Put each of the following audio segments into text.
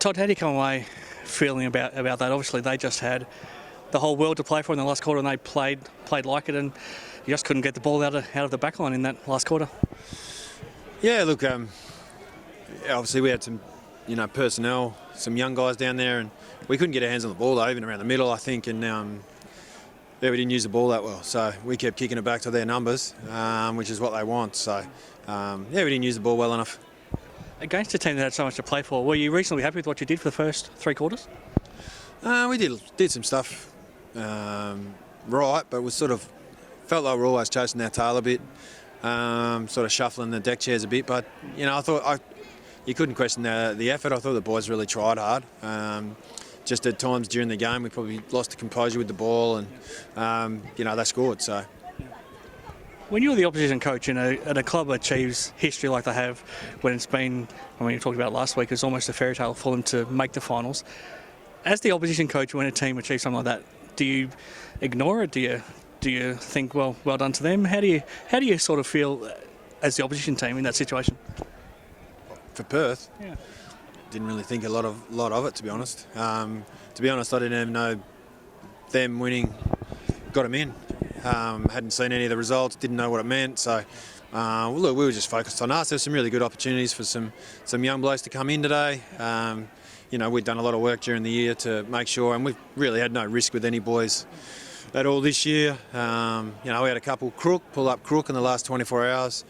Todd, how do you come away feeling about that? Obviously, they just had the whole world to play for in the last quarter, and they played like it, and you just couldn't get the ball out of the back line in that last quarter. Yeah, look, obviously we had some, personnel, some young guys down there, and we couldn't get our hands on the ball though, even around the middle, I think, and we didn't use the ball that well. So we kept kicking it back to their numbers, which is what they want. So we didn't use the ball well enough. Against a team that had so much to play for, were you reasonably happy with what you did for the first 3 quarters? We did some stuff right, but we sort of felt like we were always chasing our tail a bit, sort of shuffling the deck chairs a bit. But I thought you couldn't question the effort. I thought the boys really tried hard. Just at times during the game, we probably lost the composure with the ball, and they scored. So. When you're the opposition coach and a club achieves history like they have, when it's been, you talked about last week, it's almost a fairy tale for them to make the finals. As the opposition coach, when a team achieves something like that, do you ignore it? Do you think, well done to them? How do you sort of feel as the opposition team in that situation? For Perth, yeah, didn't really think a lot of it, to be honest. I didn't even know them winning got them in. Hadn't seen any of the results, didn't know what it meant. So, look, we were just focused on us. There's some really good opportunities for some young blokes to come in today. We'd done a lot of work during the year to make sure, and we've really had no risk with any boys at all this year. We had a couple pull up crook in the last 24 hours,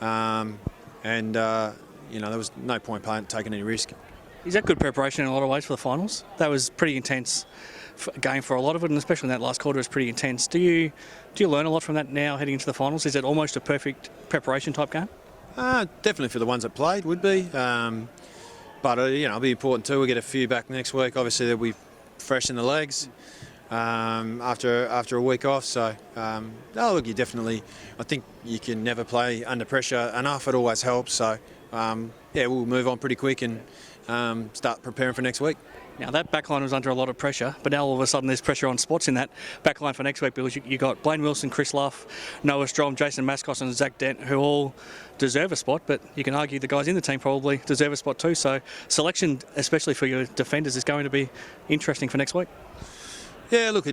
and there was no point taking any risk. Is that good preparation in a lot of ways for the finals? That was pretty intense game for a lot of it, and especially in that last quarter, was pretty intense. Do you learn a lot from that now heading into the finals? Is it almost a perfect preparation type game? Definitely for the ones that played would be, but it'll be important too. We get a few back next week. Obviously they'll be fresh in the legs after a week off. So look, I think you can never play under pressure enough. It always helps. So we'll move on pretty quick and start preparing for next week. Now, that backline was under a lot of pressure, but now all of a sudden there's pressure on spots in that backline for next week, because you got Blaine Wilson, Chris Luff, Noah Strom, Jason Mascos and Zach Dent, who all deserve a spot, but you can argue the guys in the team probably deserve a spot too. So selection, especially for your defenders, is going to be interesting for next week. Yeah, look,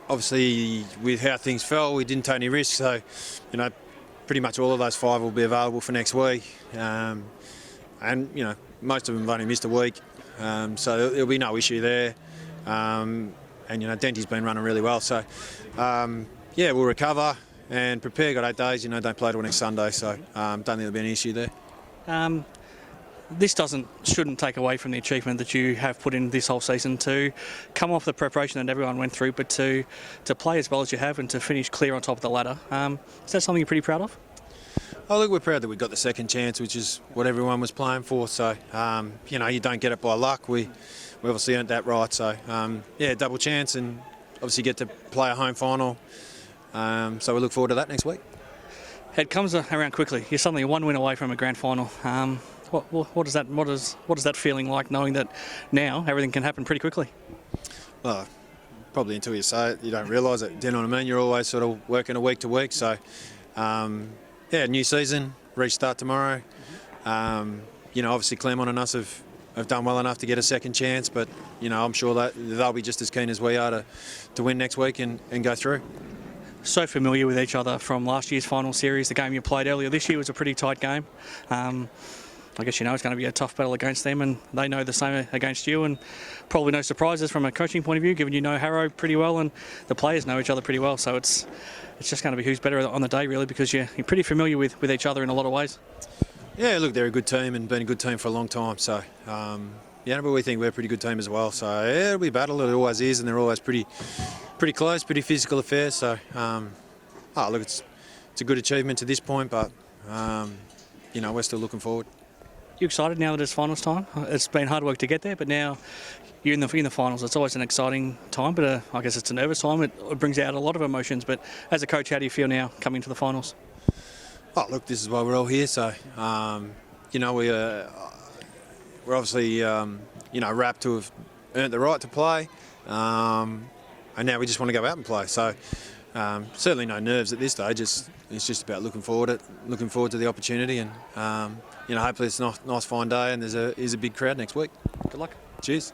obviously with how things fell, we didn't take any risks, so, pretty much all of those 5 will be available for next week. And, most of them have only missed a week. So there'll be no issue there. And, Denty's been running really well. So, we'll recover and prepare. Got 8 days, don't play till next Sunday. So, don't think there'll be any issue there. This shouldn't take away from the achievement that you have put in this whole season to come off the preparation that everyone went through, but to play as well as you have and to finish clear on top of the ladder. Is that something you're pretty proud of? Oh, look, we're proud that we got the second chance, which is what everyone was playing for. So, you don't get it by luck. We obviously earned that right. So, double chance, and obviously get to play a home final. So we look forward to that next week. It comes around quickly. You're suddenly 1 win away from a grand final. What is that feeling like, knowing that now everything can happen pretty quickly? Well, probably until you say it, you don't realise it. Do you know what I mean? You're always sort of working a week to week. So. New season, restart tomorrow. Obviously Claremont and us have done well enough to get a second chance, but I'm sure that they'll be just as keen as we are to win next week and go through. So familiar with each other from last year's final series. The game you played earlier this year was a pretty tight game. I guess it's going to be a tough battle against them, and they know the same against you, and probably no surprises from a coaching point of view, given you know Harrow pretty well and the players know each other pretty well. So it's just going to be who's better on the day, really, because you're pretty familiar with each other in a lot of ways. Yeah, look, they're a good team and been a good team for a long time. So, but we think we're a pretty good team as well. So, it'll be a battle. It always is, and they're always pretty close, pretty physical affairs. So, look, it's a good achievement to this point, but, we're still looking forward. You excited now that it's finals time? It's been hard work to get there, but now you're in the finals. It's always an exciting time, but I guess it's a nervous time. It brings out a lot of emotions. But as a coach, how do you feel now coming to the finals? Oh, look, this is why we're all here. So, we're obviously, rapt to have earned the right to play, and now we just want to go out and play. So, certainly no nerves at this stage. It's just about looking forward to the opportunity, and hopefully it's a nice fine day and there's a big crowd next week. Good luck. Cheers.